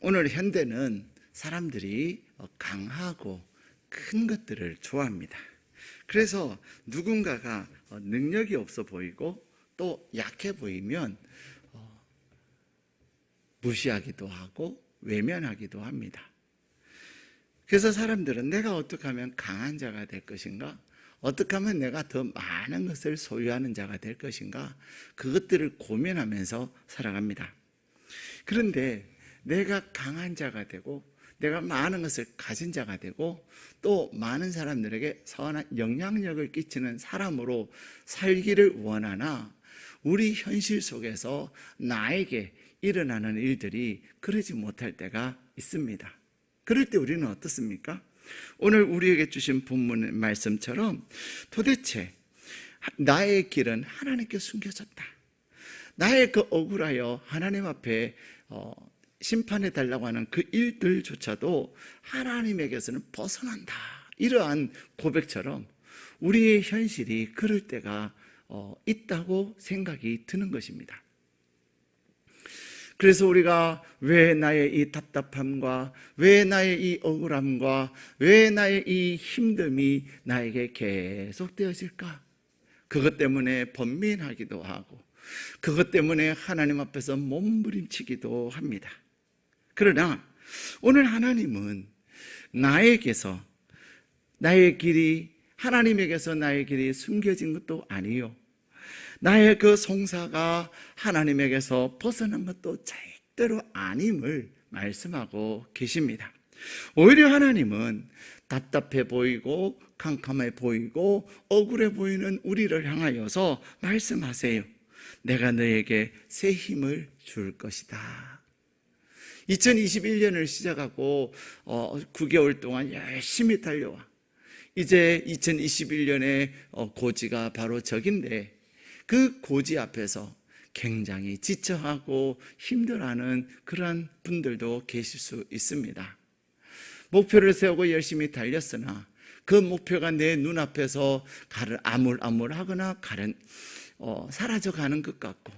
오늘 현대는 사람들이 강하고 큰 것들을 좋아합니다. 그래서 누군가가 능력이 없어 보이고 또 약해 보이면 무시하기도 하고 외면하기도 합니다. 그래서 사람들은 내가 어떻게 하면 강한 자가 될 것인가? 어떻게 하면 내가 더 많은 것을 소유하는 자가 될 것인가? 그것들을 고민하면서 살아갑니다. 그런데 내가 강한 자가 되고 내가 많은 것을 가진 자가 되고 또 많은 사람들에게 선한 영향력을 끼치는 사람으로 살기를 원하나 우리 현실 속에서 나에게 일어나는 일들이 그러지 못할 때가 있습니다. 그럴 때 우리는 어떻습니까? 오늘 우리에게 주신 본문 말씀처럼 도대체 나의 길은 하나님께 숨겨졌다. 나의 그 억울하여 하나님 앞에 심판해 달라고 하는 그 일들조차도 하나님에게서는 벗어난다. 이러한 고백처럼 우리의 현실이 그럴 때가 있다고 생각이 드는 것입니다. 그래서 우리가 왜 나의 이 답답함과 왜 나의 이 억울함과 왜 나의 이 힘듦이 나에게 계속되어질까? 그것 때문에 번민하기도 하고 그것 때문에 하나님 앞에서 몸부림치기도 합니다. 그러나 오늘 하나님은 나에게서 나의 길이 하나님에게서 나의 길이 숨겨진 것도 아니요 나의 그 송사가 하나님에게서 벗어난 것도 절대로 아님을 말씀하고 계십니다. 오히려 하나님은 답답해 보이고 캄캄해 보이고 억울해 보이는 우리를 향하여서 말씀하세요. 내가 너에게 새 힘을 줄 것이다. 2021년을 시작하고 9개월 동안 열심히 달려와 이제 2021년의 고지가 바로 저긴데 그 고지 앞에서 굉장히 지쳐하고 힘들어하는 그러한 분들도 계실 수 있습니다. 목표를 세우고 열심히 달렸으나 그 목표가 내 눈앞에서 아물아물하거나 사라져가는 것 같고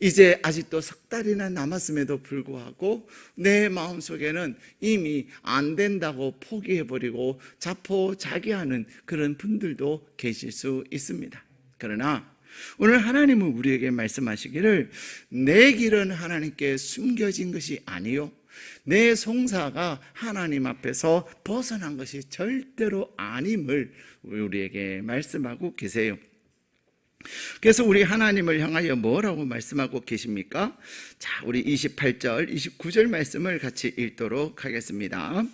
이제 아직도 석 달이나 남았음에도 불구하고 내 마음속에는 이미 안 된다고 포기해버리고 자포자기하는 그런 분들도 계실 수 있습니다. 그러나 오늘 하나님은 우리에게 말씀하시기를 내 길은 하나님께 숨겨진 것이 아니요 내 송사가 하나님 앞에서 벗어난 것이 절대로 아님을 우리에게 말씀하고 계세요. 그래서 우리 하나님을 향하여 뭐라고 말씀하고 계십니까? 자, 우리 28절, 29절 말씀을 같이 읽도록 하겠습니다.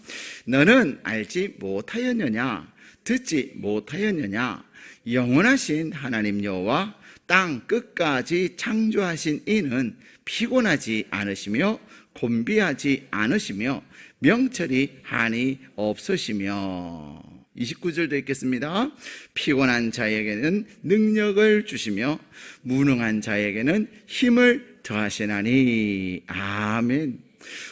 너는 알지 못하였느냐? 듣지 못하였느냐? 영원하신 하나님 여호와 땅 끝까지 창조하신 이는 피곤하지 않으시며 곤비하지 않으시며 명철이 한이 없으시며 29절도 읽겠습니다. 피곤한 자에게는 능력을 주시며 무능한 자에게는 힘을 더하시나니. 아멘.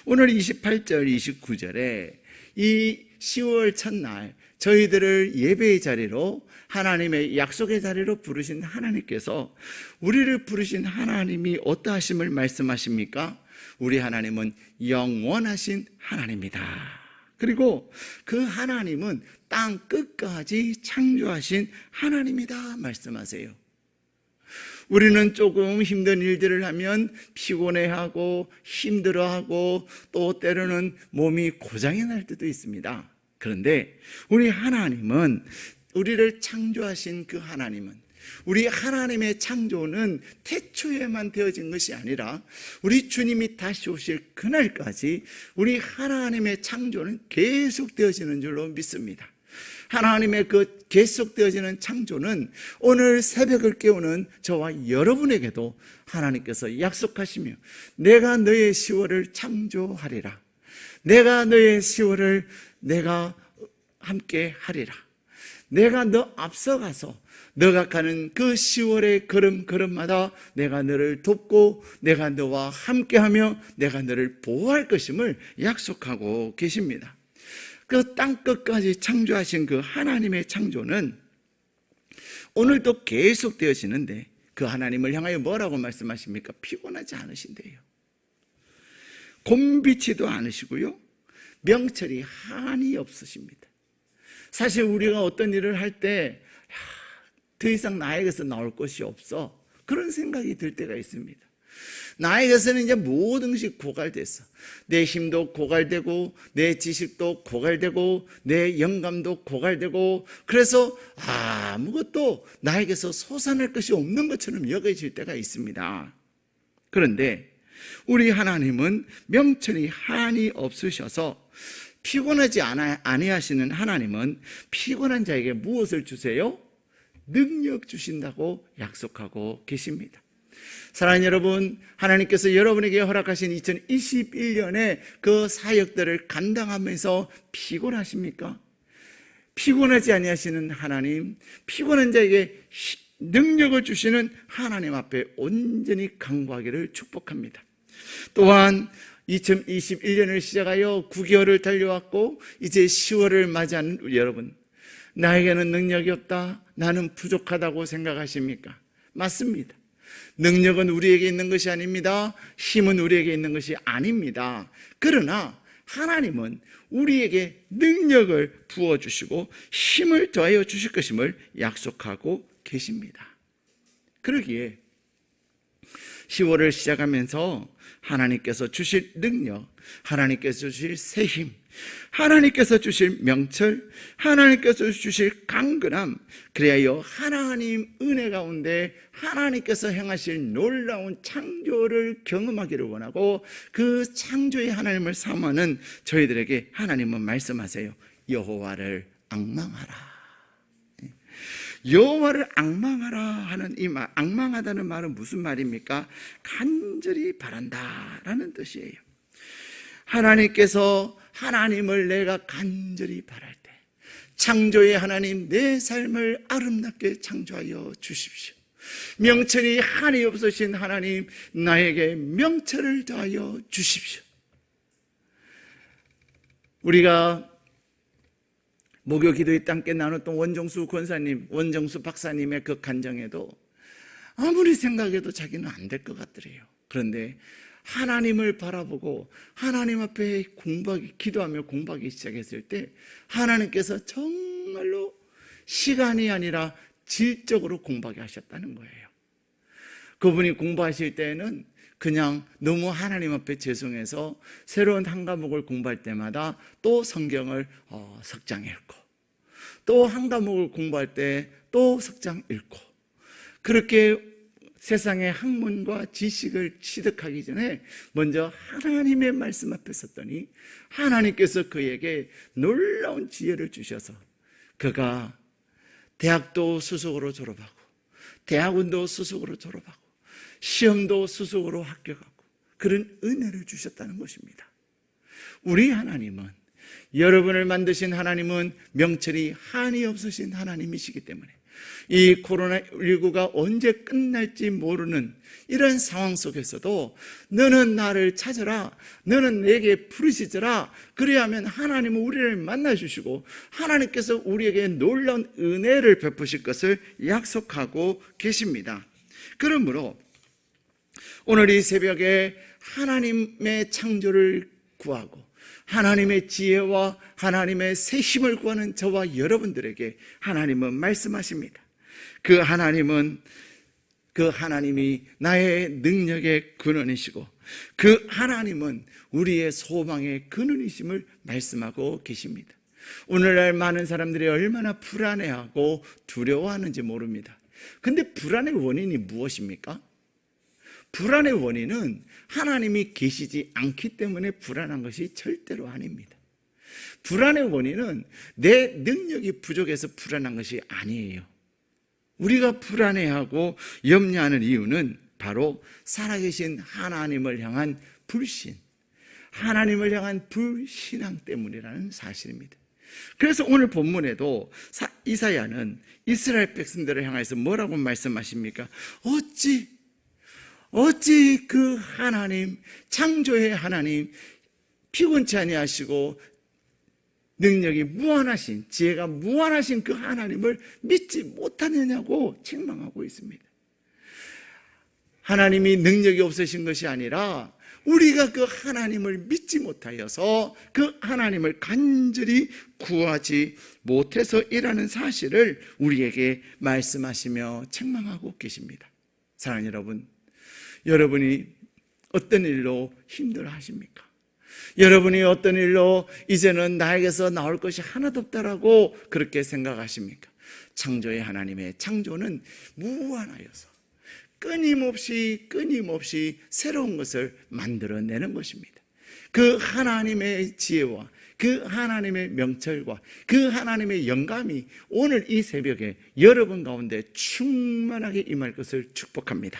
오늘 28절 29절에 이 10월 첫날 저희들을 예배의 자리로 하나님의 약속의 자리로 부르신 하나님께서 우리를 부르신 하나님이 어떠하심을 말씀하십니까? 우리 하나님은 영원하신 하나님이다. 그리고 그 하나님은 땅 끝까지 창조하신 하나님이다 말씀하세요. 우리는 조금 힘든 일들을 하면 피곤해하고 힘들어하고 또 때로는 몸이 고장이 날 때도 있습니다. 그런데 우리 하나님은 우리를 창조하신 그 하나님은 우리 하나님의 창조는 태초에만 되어진 것이 아니라 우리 주님이 다시 오실 그날까지 우리 하나님의 창조는 계속 되어지는 줄로 믿습니다. 하나님의 그 계속되어지는 창조는 오늘 새벽을 깨우는 저와 여러분에게도 하나님께서 약속하시며 내가 너의 10월을 창조하리라. 내가 너의 10월을 내가 함께 하리라. 내가 너 앞서가서 너가 가는 그 10월의 걸음걸음마다 내가 너를 돕고 내가 너와 함께하며 내가 너를 보호할 것임을 약속하고 계십니다. 그 땅끝까지 창조하신 그 하나님의 창조는 오늘도 계속 되어지는데 그 하나님을 향하여 뭐라고 말씀하십니까? 피곤하지 않으신대요. 곤비치도 않으시고요, 명철이 한이 없으십니다. 사실 우리가 어떤 일을 할 때 더 이상 나에게서 나올 것이 없어, 그런 생각이 들 때가 있습니다. 나에게서는 이제 모든 것이 고갈됐어. 내 힘도 고갈되고, 내 지식도 고갈되고, 내 영감도 고갈되고, 그래서 아무것도 나에게서 솟아날 것이 없는 것처럼 여겨질 때가 있습니다. 그런데 우리 하나님은 명철이 한이 없으셔서, 피곤하지 아니하시는 하나님은 피곤한 자에게 무엇을 주세요? 능력 주신다고 약속하고 계십니다. 사랑하는 여러분, 하나님께서 여러분에게 허락하신 2021년에 그 사역들을 감당하면서 피곤하십니까? 피곤하지 아니하시는 하나님, 피곤한 자에게 능력을 주시는 하나님 앞에 온전히 간구하기를 축복합니다. 또한 2021년을 시작하여 9개월을 달려왔고 이제 10월을 맞이하는 여러분, 나에게는 능력이 없다, 나는 부족하다고 생각하십니까? 맞습니다. 능력은 우리에게 있는 것이 아닙니다. 힘은 우리에게 있는 것이 아닙니다. 그러나 하나님은 우리에게 능력을 부어주시고 힘을 더하여 주실 것임을 약속하고 계십니다. 그러기에 10월을 시작하면서 하나님께서 주실 능력, 하나님께서 주실 새 힘, 하나님께서 주실 명철, 하나님께서 주실 강건함, 그리하여 하나님 은혜 가운데 하나님께서 행하실 놀라운 창조를 경험하기를 원하고, 그 창조의 하나님을 사모하는 저희들에게 하나님은 말씀하세요. 여호와를 앙망하라. 여호와를 앙망하라 하는 이 말, 앙망하다는 말은 무슨 말입니까? 간절히 바란다라는 뜻이에요. 하나님께서 하나님을 내가 간절히 바랄 때, 창조의 하나님, 내 삶을 아름답게 창조하여 주십시오. 명철이 한이 없으신 하나님, 나에게 명철을 더하여 주십시오. 우리가 목요 기도의 땅께 나눴던 원정수 권사님, 원정수 박사님의 그 간정에도 아무리 생각해도 자기는 안 될 것 같더래요. 그런데 하나님을 바라보고 하나님 앞에 기도하며 공부하기 시작했을 때 하나님께서 정말로 시간이 아니라 질적으로 공부하게 하셨다는 거예요. 그분이 공부하실 때는 그냥 너무 하나님 앞에 죄송해서 새로운 한 과목을 공부할 때마다 또 성경을 석 장 읽고, 또 한 과목을 공부할 때 또 석 장 읽고, 그렇게 세상의 학문과 지식을 취득하기 전에 먼저 하나님의 말씀 앞에 섰더니 하나님께서 그에게 놀라운 지혜를 주셔서 그가 대학도 수석으로 졸업하고, 대학원도 수석으로 졸업하고, 시험도 수석으로 합격하고, 그런 은혜를 주셨다는 것입니다. 우리 하나님은, 여러분을 만드신 하나님은 명철이 한이 없으신 하나님이시기 때문에 이 코로나19가 언제 끝날지 모르는 이런 상황 속에서도 너는 나를 찾아라, 너는 내게 부르시더라, 그래야만 하나님은 우리를 만나주시고 하나님께서 우리에게 놀라운 은혜를 베푸실 것을 약속하고 계십니다. 그러므로 오늘 이 새벽에 하나님의 창조를 구하고 하나님의 지혜와 하나님의 새 힘을 구하는 저와 여러분들에게 하나님은 말씀하십니다. 그 하나님이 나의 능력의 근원이시고 그 하나님은 우리의 소망의 근원이심을 말씀하고 계십니다. 오늘날 많은 사람들이 얼마나 불안해하고 두려워하는지 모릅니다. 근데 불안의 원인이 무엇입니까? 불안의 원인은 하나님이 계시지 않기 때문에 불안한 것이 절대로 아닙니다. 불안의 원인은 내 능력이 부족해서 불안한 것이 아니에요. 우리가 불안해하고 염려하는 이유는 바로 살아계신 하나님을 향한 불신, 하나님을 향한 불신앙 때문이라는 사실입니다. 그래서 오늘 본문에도 이사야는 이스라엘 백성들을 향해서 뭐라고 말씀하십니까? 어찌 그 하나님, 창조의 하나님, 피곤치 아니하시고 능력이 무한하신, 지혜가 무한하신 그 하나님을 믿지 못하느냐고 책망하고 있습니다. 하나님이 능력이 없으신 것이 아니라 우리가 그 하나님을 믿지 못하여서 그 하나님을 간절히 구하지 못해서이라는 사실을 우리에게 말씀하시며 책망하고 계십니다. 사랑하는 여러분, 여러분이 어떤 일로 힘들어하십니까? 여러분이 어떤 일로 이제는 나에게서 나올 것이 하나도 없다라고 그렇게 생각하십니까? 창조의 하나님의 창조는 무한하여서 끊임없이 새로운 것을 만들어내는 것입니다. 그 하나님의 지혜와 그 하나님의 명철과 그 하나님의 영감이 오늘 이 새벽에 여러분 가운데 충만하게 임할 것을 축복합니다.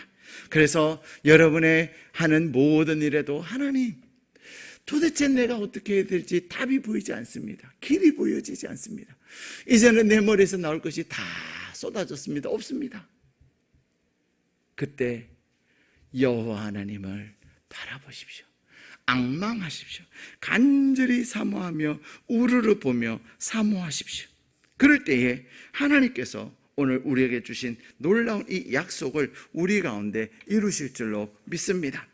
그래서 여러분의 하는 모든 일에도 하나님, 도대체 내가 어떻게 해야 될지 답이 보이지 않습니다. 길이 보여지지 않습니다. 이제는 내 머리에서 나올 것이 다 쏟아졌습니다. 없습니다. 그때 여호와 하나님을 바라보십시오. 앙망하십시오. 간절히 사모하며 우르르 보며 사모하십시오. 그럴 때에 하나님께서 오늘 우리에게 주신 놀라운 이 약속을 우리 가운데 이루실 줄로 믿습니다.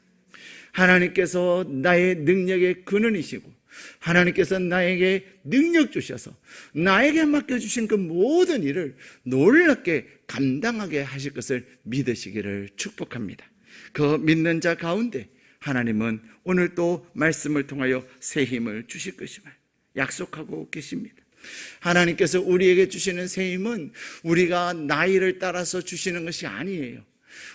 하나님께서 나의 능력의 근원이시고 하나님께서 나에게 능력 주셔서 나에게 맡겨주신 그 모든 일을 놀랍게 감당하게 하실 것을 믿으시기를 축복합니다. 그 믿는 자 가운데 하나님은 오늘 또 말씀을 통하여 새 힘을 주실 것임을 약속하고 계십니다. 하나님께서 우리에게 주시는 새 힘은 우리가 나이를 따라서 주시는 것이 아니에요.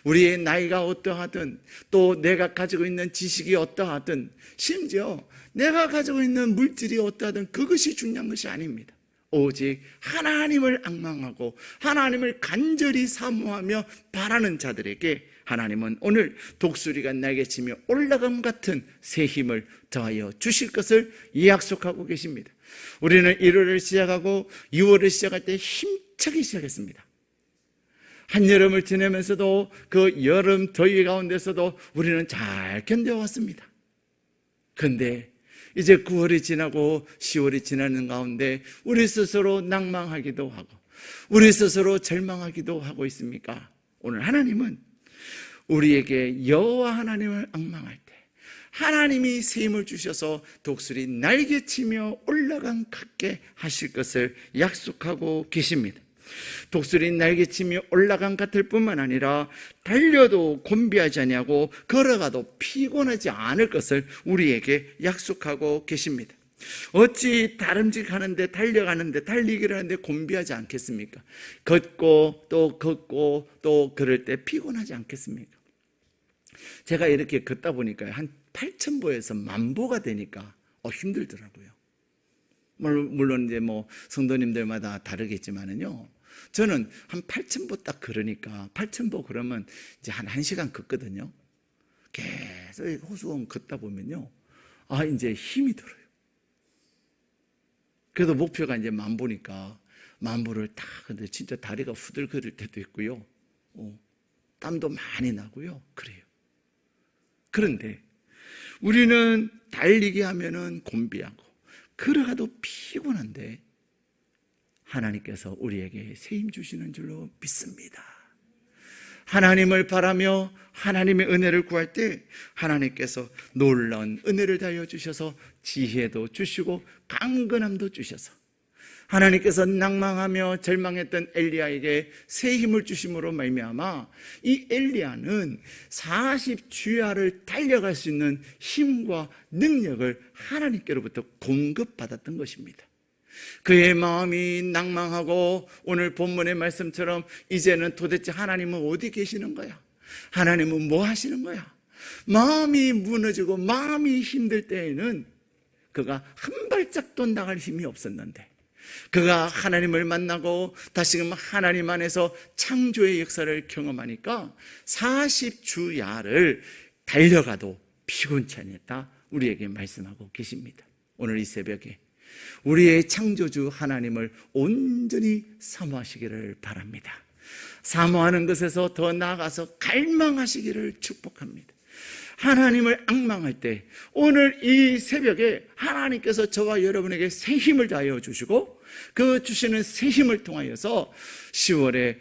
우리의 나이가 어떠하든 또 내가 가지고 있는 지식이 어떠하든 심지어 내가 가지고 있는 물질이 어떠하든 그것이 중요한 것이 아닙니다. 오직 하나님을 앙망하고 하나님을 간절히 사모하며 바라는 자들에게 하나님은 오늘 독수리가 날개치며 올라감 같은 새 힘을 더하여 주실 것을 약속하고 계십니다. 우리는 1월을 시작하고 6월을 시작할 때 힘차게 시작했습니다. 한여름을 지내면서도 그 여름 더위 가운데서도 우리는 잘 견뎌왔습니다. 그런데 이제 9월이 지나고 10월이 지나는 가운데 우리 스스로 낭망하기도 하고 우리 스스로 절망하기도 하고 있습니까? 오늘 하나님은 우리에게 여호와 하나님을 앙망할 때 하나님이 새 힘을 주셔서 독수리 날개치며 올라감 같게 하실 것을 약속하고 계십니다. 독수리 날개치며 올라간 같을 뿐만 아니라 달려도 곤비하지 아니하고 걸어가도 피곤하지 않을 것을 우리에게 약속하고 계십니다. 어찌 다름직하는데 달려가는데 달리기를 하는데 곤비하지 않겠습니까? 걷고 또 그럴 때 피곤하지 않겠습니까? 제가 이렇게 걷다 보니까 한 8,000보에서 10,000보가 되니까 힘들더라고요. 물론 이제 성도님들마다 다르겠지만은요. 저는 한 8,000보 딱 걸으니까 8,000보 그러면 이제 한 1시간 걷거든요. 계속 호수원 걷다 보면요. 이제 힘이 들어요. 그래도 목표가 이제 10,000보니까 10,000보를 딱 근데 진짜 다리가 후들거릴 때도 있고요. 땀도 많이 나고요. 그래요. 그런데 우리는 달리기 하면은 곤비하고 걸어가도 피곤한데 하나님께서 우리에게 새 힘 주시는 줄로 믿습니다. 하나님을 바라며 하나님의 은혜를 구할 때 하나님께서 놀라운 은혜를 다하여 주셔서 지혜도 주시고 강건함도 주셔서 하나님께서 낭망하며 절망했던 엘리야에게 새 힘을 주심으로 말미암아 이 엘리야는 40주야를 달려갈 수 있는 힘과 능력을 하나님께로부터 공급받았던 것입니다. 그의 마음이 낭망하고 오늘 본문의 말씀처럼 이제는 도대체 하나님은 어디 계시는 거야? 하나님은 뭐 하시는 거야? 마음이 무너지고 마음이 힘들 때에는 그가 한 발짝도 나갈 힘이 없었는데 그가 하나님을 만나고 다시금 하나님 안에서 창조의 역사를 경험하니까 40주야를 달려가도 피곤치 않았다 우리에게 말씀하고 계십니다. 오늘 이 새벽에 우리의 창조주 하나님을 온전히 사모하시기를 바랍니다. 사모하는 것에서 더 나아가서 갈망하시기를 축복합니다. 하나님을 앙망할 때 오늘 이 새벽에 하나님께서 저와 여러분에게 새 힘을 다하여 주시고 그 주시는 새 힘을 통하여서 10월에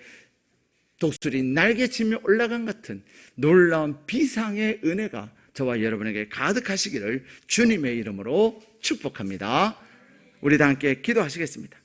독수리 날개치며 올라간 같은 놀라운 비상의 은혜가 저와 여러분에게 가득하시기를 주님의 이름으로 축복합니다. 우리 다 함께 기도하시겠습니다.